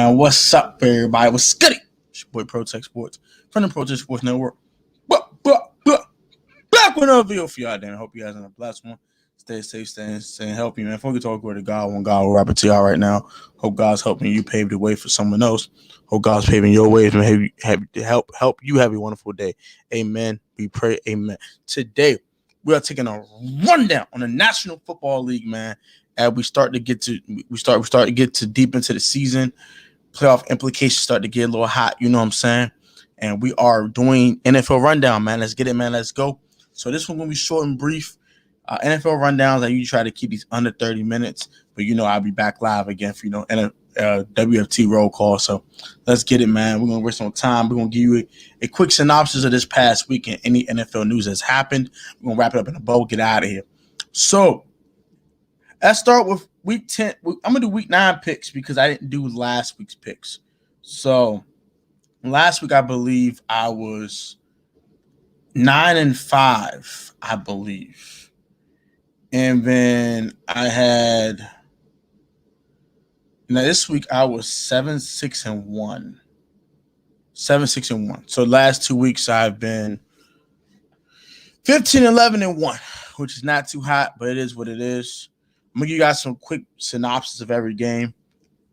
man? What's up, everybody? What's goody? It's your boy Protect Sports from the Protect Sports Network. Back with another video for y'all. Then I hope you guys are in a blessed one. Stay safe, stay healthy, man. Before we talk word to God, when God will wrap it to y'all right now. Hope God's helping you pave the way for someone else. Hope God's paving your ways and help you have a wonderful day. Amen. We pray. Amen. Today we are taking a rundown on the National Football League, man. As we start to get to deep into the season, playoff implications start to get a little hot. You know what I'm saying? And we are doing NFL rundown, man. Let's get it, man. Let's go. So this one's gonna be short and brief. NFL rundowns, I usually try to keep these under 30 minutes, but I'll be back live again for WFT roll call. So let's get it, man. We're gonna waste some time. We're gonna give you a quick synopsis of this past week and any NFL news that's happened. We're gonna wrap it up in a bow. Get out of here. So let's start with week 10. I'm gonna do week 9 picks because I didn't do last week's picks. So last week I believe I was 9-5, I believe. And then I had this week I was 7-6-1. 7-6-1. So last 2 weeks I've been 15-11-1, which is not too hot, but it is what it is. I'm gonna give you guys some quick synopsis of every game.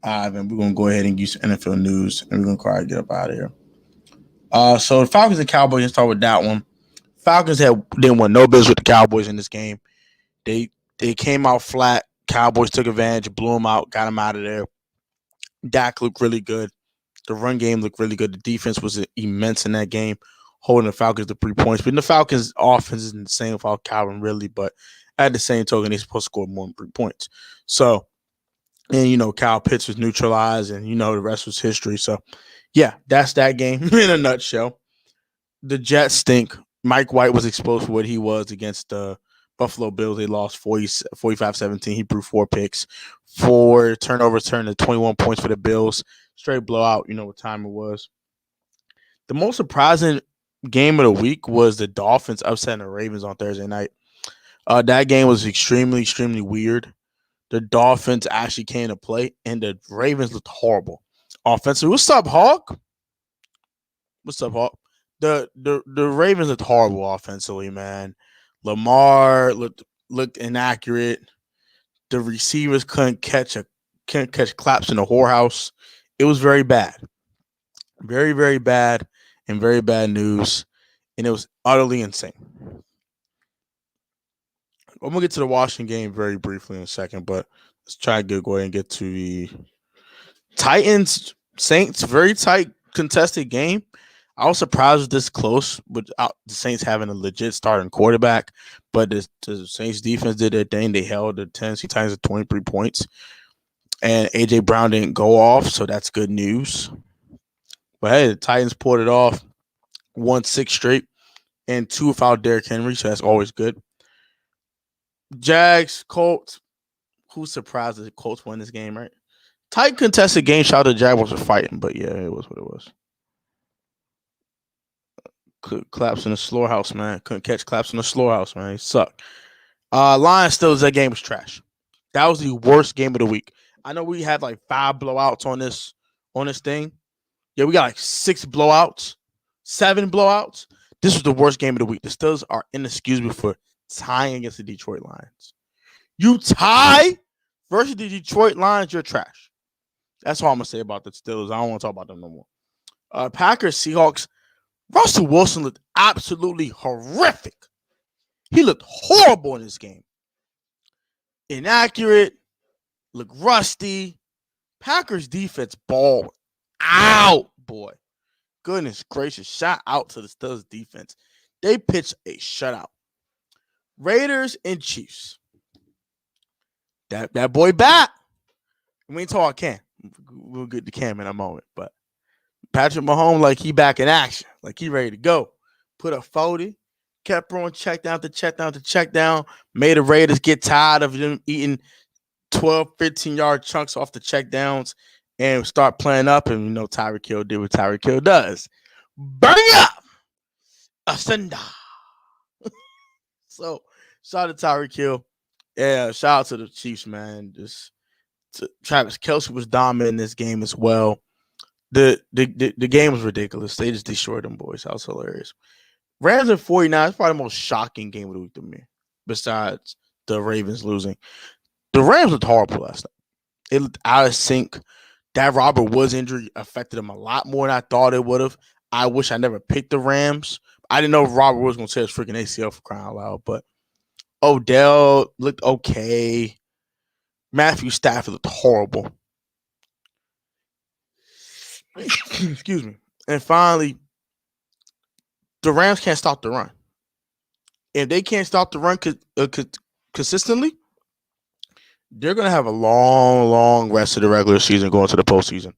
And we're gonna go ahead and give some NFL news, and we're gonna try to get up out of here. So the Falcons and Cowboys, let's start with that one. Falcons didn't want no business with the Cowboys in this game. They came out flat. Cowboys took advantage, blew them out, got them out of there. Dak looked really good. The run game looked really good. The defense was immense in that game, holding the Falcons to 3 points. But the Falcons' offense isn't the same without Calvin, really. But at the same token, they're supposed to score more than 3 points. So, and, Kyle Pitts was neutralized, and, the rest was history. So, yeah, that's that game in a nutshell. The Jets stink. Mike White was exposed for what he was against the Buffalo Bills. They lost 45-17. He threw 4 picks. 4 turnovers turned to 21 points for the Bills. Straight blowout. You know what time it was. The most surprising game of the week was the Dolphins upsetting the Ravens on Thursday night. That game was extremely, extremely weird. The Dolphins actually came to play, and the Ravens looked horrible offensively. What's up, Hawk? What's up, Hawk? The Ravens looked horrible offensively, man. Lamar looked inaccurate. The receivers couldn't catch claps in the whorehouse. It was very bad. Very, very bad, and very bad news. And it was utterly insane. I'm going to get to the Washington game very briefly in a second, but let's try to go ahead and get to the Titans-Saints. Very tight, contested game. I was surprised with this close without the Saints having a legit starting quarterback, but the Saints defense did their thing. They held the Tennessee Titans at 23 points, and A.J. Brown didn't go off, so that's good news. But, hey, the Titans pulled it off, won 6 straight, and 2 without Derrick Henry, so that's always good. Jags, Colts. Who's surprised that the Colts won this game, right? Tight contested game. Shout out to the Jaguars for fighting, but, yeah, it was what it was. Claps in the slaughterhouse, man. Couldn't catch claps in the slaughterhouse, man. He sucked. Lions Steelers, that game was trash. That was the worst game of the week. I know we had like 5 blowouts on this thing. Yeah, we got like 6 blowouts, 7 blowouts. This was the worst game of the week. The Steelers are inexcusable for tying against the Detroit Lions. You tie versus the Detroit Lions, you're trash. That's all I'm gonna say about the Steelers. I don't want to talk about them no more. Packers, Seahawks. Russell Wilson looked absolutely horrific. He looked horrible in this game. Inaccurate, looked rusty. Packers defense balled out, boy. Goodness gracious. Shout out to the Steelers defense. They pitched a shutout. Raiders and Chiefs. That boy back. We ain't talking Cam. We'll get to Cam in a moment, but Patrick Mahomes, like he back in action, like he ready to go. Put up 40, kept throwing check down to check down to check down, made the Raiders get tired of them eating 12, 15-yard chunks off the check downs and start playing up. And, Tyreek Hill did what Tyreek Hill does. Bring up! Ascenda. So, shout out to Tyreek Hill. Yeah, shout out to the Chiefs, man. Just Travis Kelce was dominant in this game as well. The game was ridiculous. They just destroyed them boys. That was hilarious. Rams at 49 is probably the most shocking game of the week to me, besides the Ravens losing. The Rams looked horrible last night. It looked out of sync. That Robert Woods injury affected them a lot more than I thought it would have. I wish I never picked the Rams. I didn't know if Robert Woods was going to tear his freaking ACL for crying out loud, but Odell looked okay. Matthew Stafford looked horrible. Excuse me. And finally, the Rams can't stop the run. If they can't stop the run consistently, they're going to have a long, long rest of the regular season going to the postseason.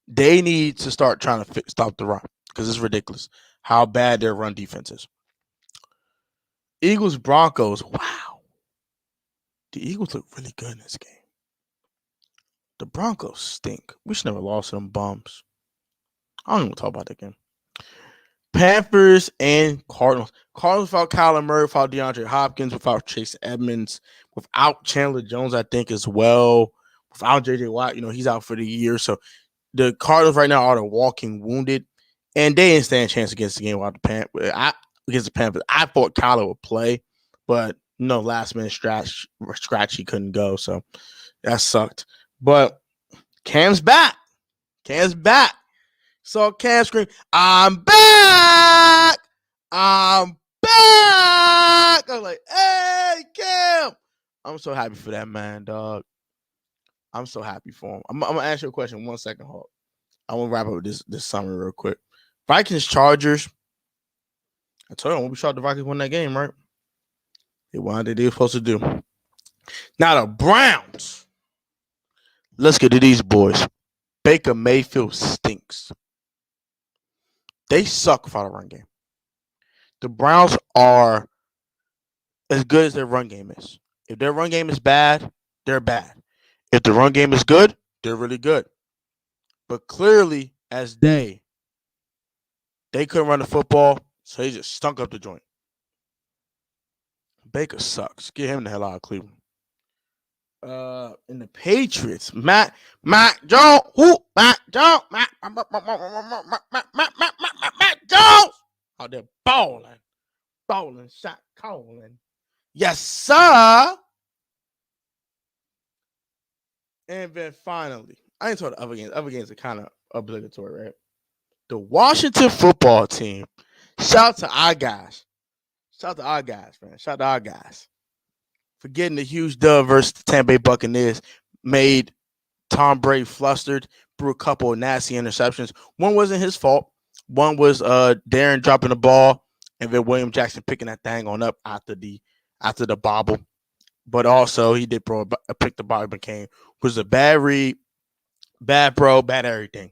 They need to start trying to stop the run because it's ridiculous how bad their run defense is. Eagles, Broncos, wow. The Eagles look really good in this game. The Broncos stink. We should never lost to them bums. I don't even talk about that game. Panthers and Cardinals. Cardinals without Kyler Murray, without DeAndre Hopkins, without Chase Edmonds, without Chandler Jones, I think, as well. Without J.J. Watt, he's out for the year. So the Cardinals right now are the walking wounded, and they didn't stand a chance against the game without against the Panthers. I thought Kyler would play, but last minute scratch he couldn't go, so that sucked. But Cam's back. So Cam scream, "I'm back! I'm back!" I was like, "Hey, Cam!" I'm so happy for that man, dog. I'm so happy for him. I'm gonna ask you a question. 1 second, hold. I want to wrap up this summary real quick. Vikings, Chargers. I told you when we shot the Vikings won that game, right? They won what they were supposed to do. Now the Browns. Let's get to these boys. Baker Mayfield stinks. They suck without a run game. The Browns are as good as their run game is. If their run game is bad, they're bad. If the run game is good, they're really good. But clearly, as they couldn't run the football, so they just stunk up the joint. Baker sucks. Get him the hell out of Cleveland. In the Patriots, Matt Jones, Matt Jones, Matt Jones, out there balling, shot calling. Yes, sir. And then finally, I ain't told the other games. Other games are kind of obligatory, right? The Washington football team. Shout out to our guys. Man. Shout out to our guys. For getting the huge dub versus the Tampa Bay Buccaneers, made Tom Brady flustered, threw a couple of nasty interceptions. One wasn't his fault. One was Darren dropping the ball, and then William Jackson picking that thing on up after the bobble. But also, he did pick the ball, became was a bad read, bad throw, bad everything.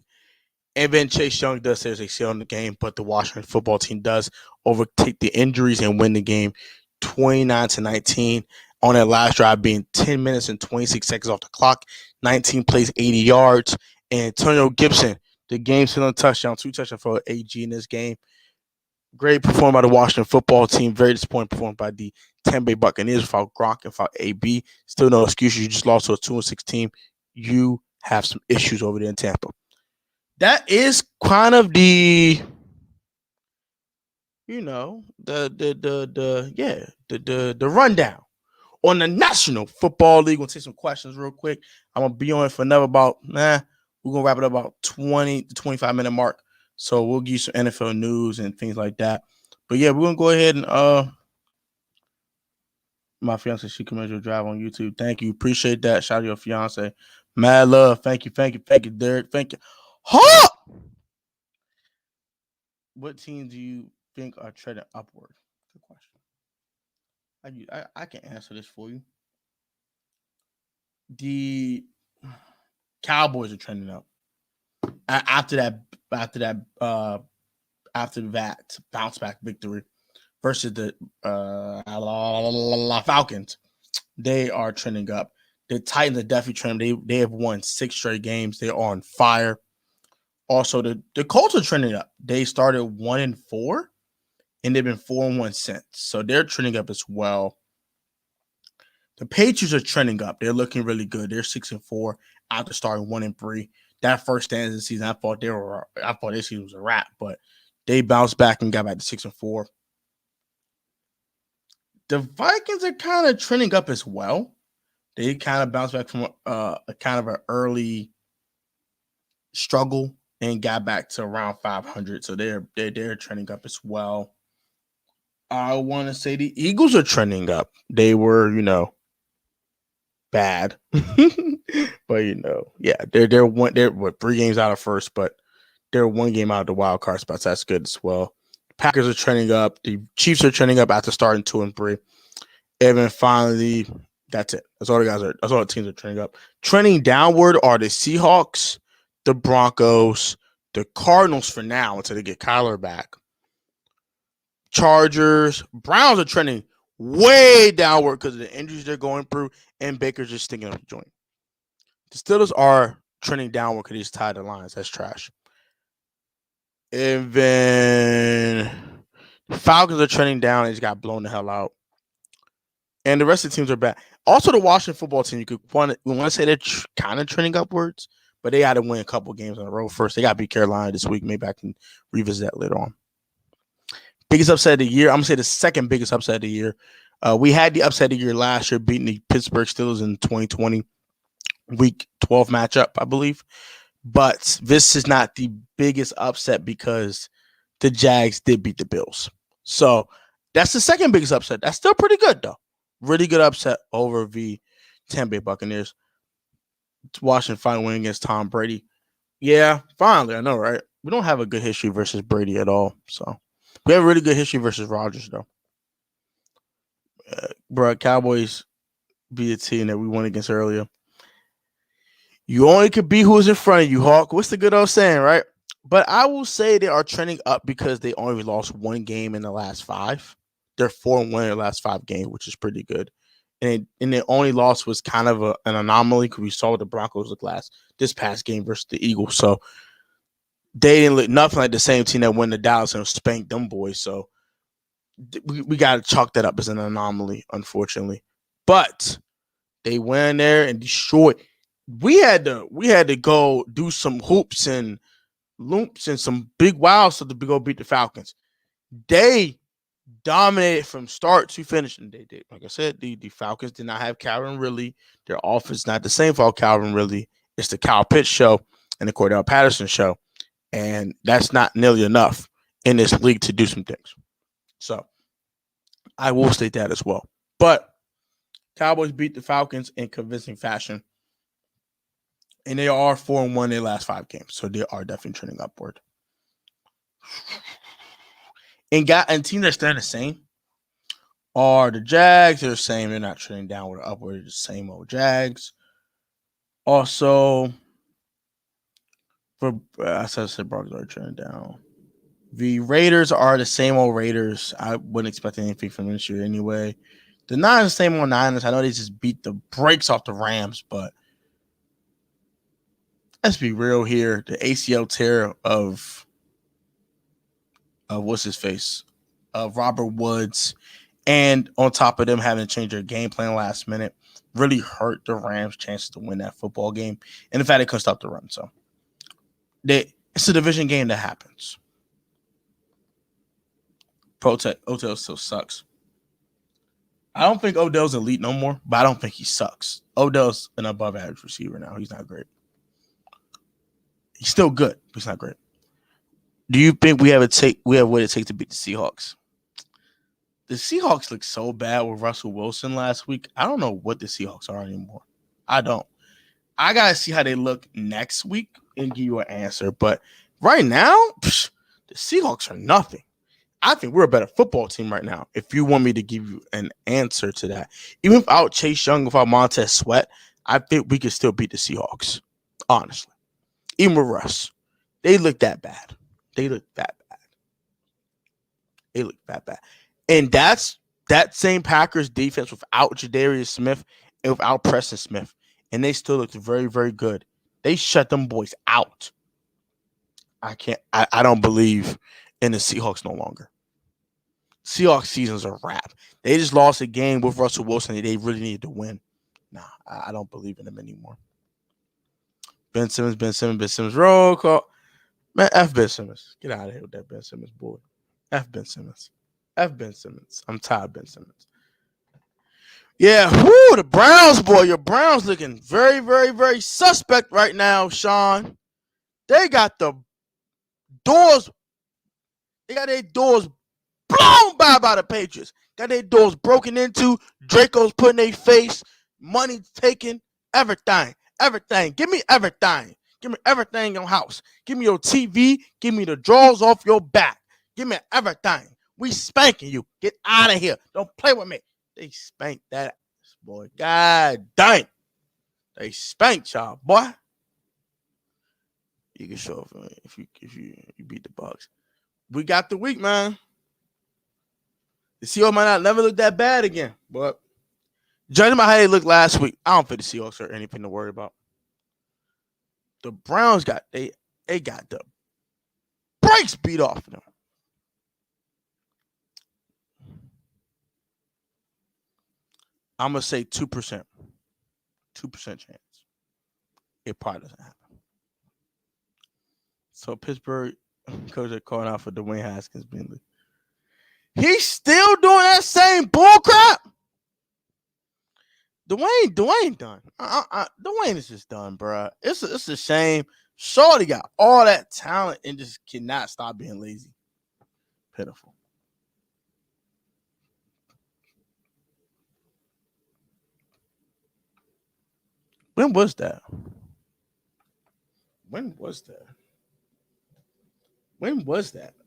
And then Chase Young does say they seal in the game, but the Washington football team does overtake the injuries and win the game 29-19 on that last drive, being 10 minutes and 26 seconds off the clock, 19 plays, 80 yards. And Antonio Gibson, the game-sealing touchdown, 2 touchdowns for AG in this game. Great performance by the Washington football team. Very disappointing performance by the Tampa Bay Buccaneers without Gronk and without AB. Still no excuses. You just lost to a 2-6 team. You have some issues over there in Tampa. That is kind of the rundown on the National Football League. We'll take some questions real quick. I'm gonna be on it for another we're gonna wrap it up about 20 to 25 minute mark. So we'll give you some NFL news and things like that. But yeah, we're gonna go ahead and my fiance, she commercial drive on YouTube. Thank you. Appreciate that. Shout out to your fiance. Mad love. Thank you, Derek. Thank you. Huh! What teams do you think are treading upward? Good question. I can answer this for you. The Cowboys are trending up. After that bounce back victory versus the Falcons, they are trending up. The Titans are definitely trending. They have won 6 straight games. They're on fire. Also, the Colts are trending up. They started 1-4, and they've been 4-1 since. So they're trending up as well. The Patriots are trending up. They're looking really good. They're 6-4 after starting 1-3. That first stand of the season, I thought this season was a wrap, but they bounced back and got back to 6-4. The Vikings are kind of trending up as well. They kind of bounced back from a kind of an early struggle and got back to around 500. So they're trending up as well. I want to say the Eagles are trending up. They were, bad, but yeah, they're 3 games out of first, but they're 1 game out of the wild card spots. That's good as well. Packers are trending up. The Chiefs are trending up after starting 2-3. And then finally, that's it. That's all the teams are trending up. Trending downward are the Seahawks, the Broncos, the Cardinals for now until they get Kyler back. Chargers, Browns are trending way downward because of the injuries they're going through, and Baker's just sticking up the joint. The Steelers are trending downward because he's tied to lines. That's trash. And then the Falcons are trending down. They just got blown the hell out. And the rest of the teams are bad. Also, the Washington football team, we want to say they're kind of trending upwards, but they got to win a couple games in a row first. They got to beat Carolina this week. Maybe I can revisit that later on. Biggest upset of the year. I'm going to say the second biggest upset of the year. We had the upset of the year last year, beating the Pittsburgh Steelers in 2020 Week 12 matchup, I believe. But this is not the biggest upset because the Jags did beat the Bills. So that's the second biggest upset. That's still pretty good, though. Really good upset over the Tampa Bay Buccaneers. Washington finally winning against Tom Brady. Yeah, finally, I know, right? We don't have a good history versus Brady at all. So we have a really good history versus Rodgers, though. Cowboys be a team that we won against earlier. You only could be who's in front of you, Hawk. What's the good old saying, right? But I will say they are trending up because they only lost 1 game in the last 5. They're 4-1 in their last 5 games, which is pretty good. And their only loss was kind of an anomaly because we saw what the Broncos look this past game versus the Eagles. So they didn't look nothing like the same team that won the Dallas and spanked them boys. So we got to chalk that up as an anomaly, unfortunately. But they went there and destroyed. We had to go do some hoops and loops and some big wild stuff to go beat the Falcons. They dominated from start to finish. And they did. Like I said, the Falcons did not have Calvin Ridley. Their offense is not the same for Calvin Ridley. It's the Kyle Pitts show and the Cordell Patterson show. And that's not nearly enough in this league to do some things. So I will state that as well. But Cowboys beat the Falcons in convincing fashion. And they are 4-1 in their last 5 games. So they are definitely trending upward. And teams that stand the same are the Jags. They're the same. They're not trending downward or upward. They're the same old Jags. Also, I said Broncos are trending down. The Raiders are the same old Raiders. I wouldn't expect anything from this year anyway. The Niners, same old Niners. I know they just beat the brakes off the Rams, but let's be real here. The ACL tear of what's his face? Of Robert Woods, and on top of them having to change their game plan last minute, really hurt the Rams' chances to win that football game. And the fact they couldn't stop the run. So it's a division game that happens. Odell still sucks. I don't think Odell's elite no more, but I don't think he sucks. Odell's an above average receiver now. He's not great. He's still good, but he's not great. Do you think we have what it takes to beat the Seahawks? The Seahawks look so bad with Russell Wilson last week. I don't know what the Seahawks are anymore. I don't. I got to see how they look next week and give you an answer. But right now, the Seahawks are nothing. I think we're a better football team right now. If you want me to give you an answer to that. Even without Chase Young, without Montez Sweat, I think we could still beat the Seahawks. Honestly. Even with Russ. They look that bad. And that's that same Packers defense without Jadarius Smith and without Preston Smith. And they still looked very, very good. They shut them boys out. I don't believe in the Seahawks no longer. Seahawks season's a wrap. They just lost a game with Russell Wilson that they really needed to win. Nah, I don't believe in him anymore. Ben Simmons, roll call. Man, F Ben Simmons. Get out of here with that Ben Simmons boy. F Ben Simmons. I'm tired of Ben Simmons. Yeah, the Browns, boy. Your Browns looking very, very, very suspect right now, Sean. They got the doors. They got their doors blown by the Patriots. Got their doors broken into. Draco's put in their face. Money taken. Everything. Give me everything. Give me everything in your house. Give me your TV. Give me the drawers off your back. Give me everything. We spanking you. Get out of here. Don't play with me. They spanked that ass, boy. God dang. They spanked y'all, boy. You can show up if you beat the Bucs. We got the week, man. The Seahawks might not never look that bad again, but judging by how they looked last week, I don't think the Seahawks are anything to worry about. The Browns got they got the brakes beat off them. I'm gonna say 2%. 2% chance. It probably doesn't happen. So Pittsburgh coach are calling out for Dwayne Haskins being. He's still doing that same bull crap. Dwayne done. Dwayne is just done, bro. It's a shame. Shorty got all that talent and just cannot stop being lazy. Pitiful. When was that?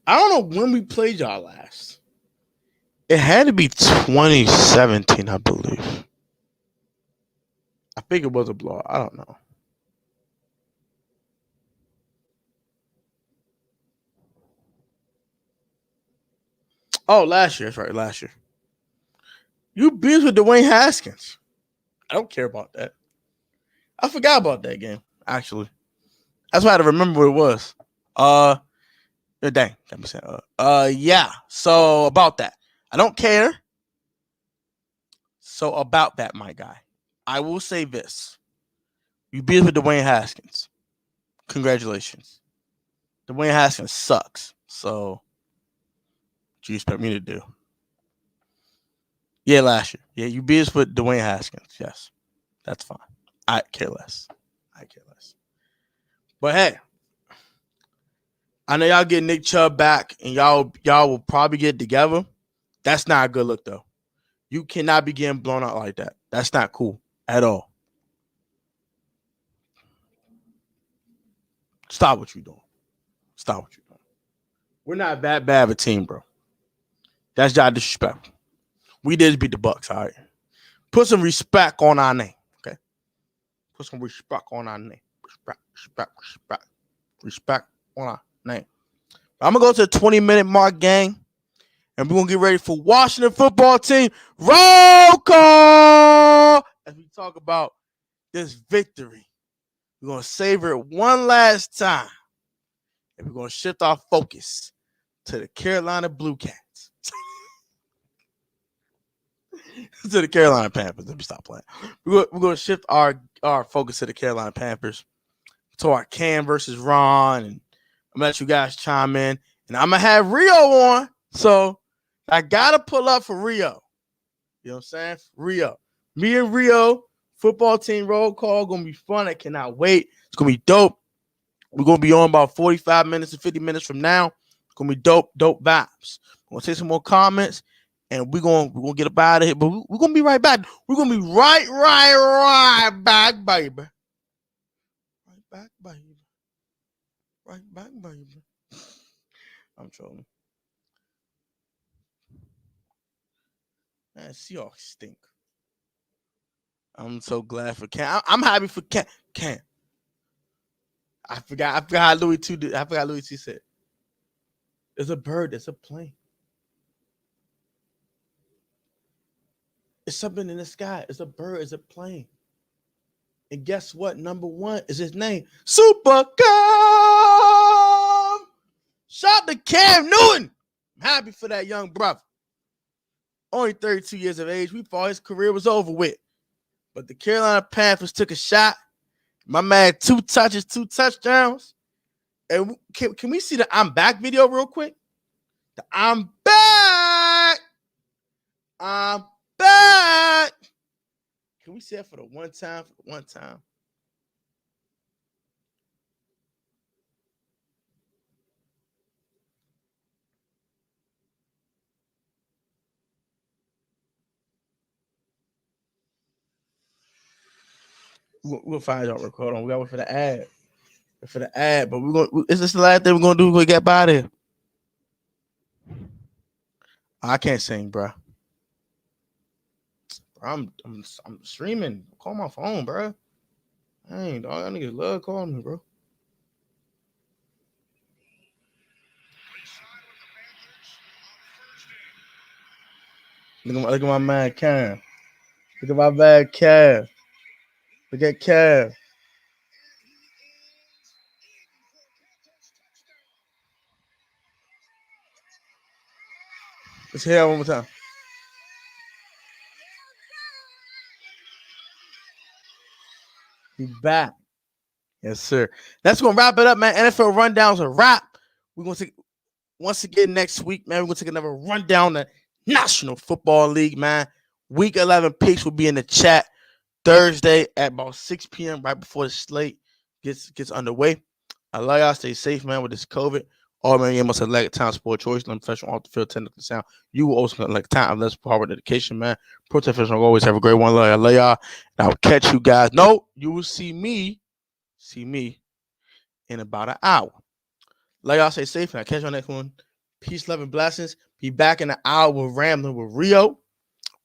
I don't know when we played y'all last. It had to be 2017, I believe. I think it was a blowout. I don't know. Oh, last year. That's right, last year. You beat with Dwayne Haskins. I don't care about that. I forgot about that game, actually. That's why I had to remember what it was. Dang. Let me say, yeah. So about that. I don't care. So about that, my guy. I will say this. You beat with Dwayne Haskins. Congratulations. Dwayne Haskins sucks. So, what do you expect me to do? Yeah, last year. Yeah, you beat us with Dwayne Haskins. Yes. That's fine. I care less. But hey, I know y'all get Nick Chubb back and y'all will probably get together. That's not a good look, though. You cannot be getting blown out like that. That's not cool at all. Stop what you're doing. We're not that bad of a team, bro. That's y'all disrespectful. We did beat the Bucs, all right? Put some respect on our name, okay? Put some respect on our name. Respect on our name. I'm going to go to the 20-minute mark, gang, and we're going to get ready for Washington football team. Roll call! As we talk about this victory, we're going to savor it one last time, and we're going to shift our focus to the Carolina Blue Cats. To the Carolina Panthers. Let me stop playing. We're going to shift our focus to the Carolina Panthers, to our Cam versus Ron, and I'm going to let you guys chime in. And I'm going to have Rio on, so I got to pull up for Rio. You know what I'm saying? Rio. Me and Rio, football team roll call, going to be fun. I cannot wait. It's going to be dope. We're going to be on about 45 minutes to 50 minutes from now. It's going to be dope vibes. We're going to take some more comments. And we're gonna get up out of here, but we're gonna be right back. We're gonna be right back, baby. Right back, baby. I'm trolling. Man, Seahawks stink. I'm so glad for Cam. I'm happy for Cam. I forgot how Louis T did. I forgot Louis T said. There's a bird. There's a plane. It's something in the sky. It's a bird. It's a plane. And guess what? Number one is his name. Super Cam. Shout out to Cam Newton. I'm happy for that young brother. only 32 years of age. We thought his career was over with. But the Carolina Panthers took a shot. My man, 2 touches, 2 touchdowns. And can we see the I'm back video real quick? The I'm back. I'm back. Can we see that for the one time? For the one time. We'll find out. Record on. We got to wait for the ad. For the ad, but is this the last thing we're gonna do before we get by there? I can't sing, bro. I'm streaming. Call my phone, bro. Dang, dog, that niggas love calling me, bro. Look at my man Cam. Look at my man Cam. Look at Cam. Let's hear that one more time. He's back. Yes, sir. That's gonna wrap it up, man. NFL Rundown's a wrap. We're gonna take once again next week, man. We're gonna take another rundown of the National Football League, man. Week 11 picks will be in the chat Thursday at about 6 p.m. right before the slate gets underway. I love y'all. Stay safe, man, with this COVID. All man, you must select time, sport choice, and professional off the field, technical sound. You will also select time, less power, dedication, man. Protect professional. Always have a great one. Love y'all. And I'll catch you guys. No, you will see me in about an hour. Love y'all. Stay safe, and I'll catch you on the next one. Peace, love, and blessings. Be back in an hour with Rambling with Rio.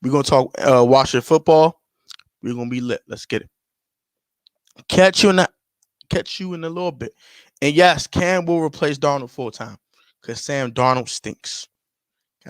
We're gonna talk Washington football. We're gonna be lit. Let's get it. Catch you in a little bit. And yes, Cam will replace Darnold full time because Sam Darnold stinks.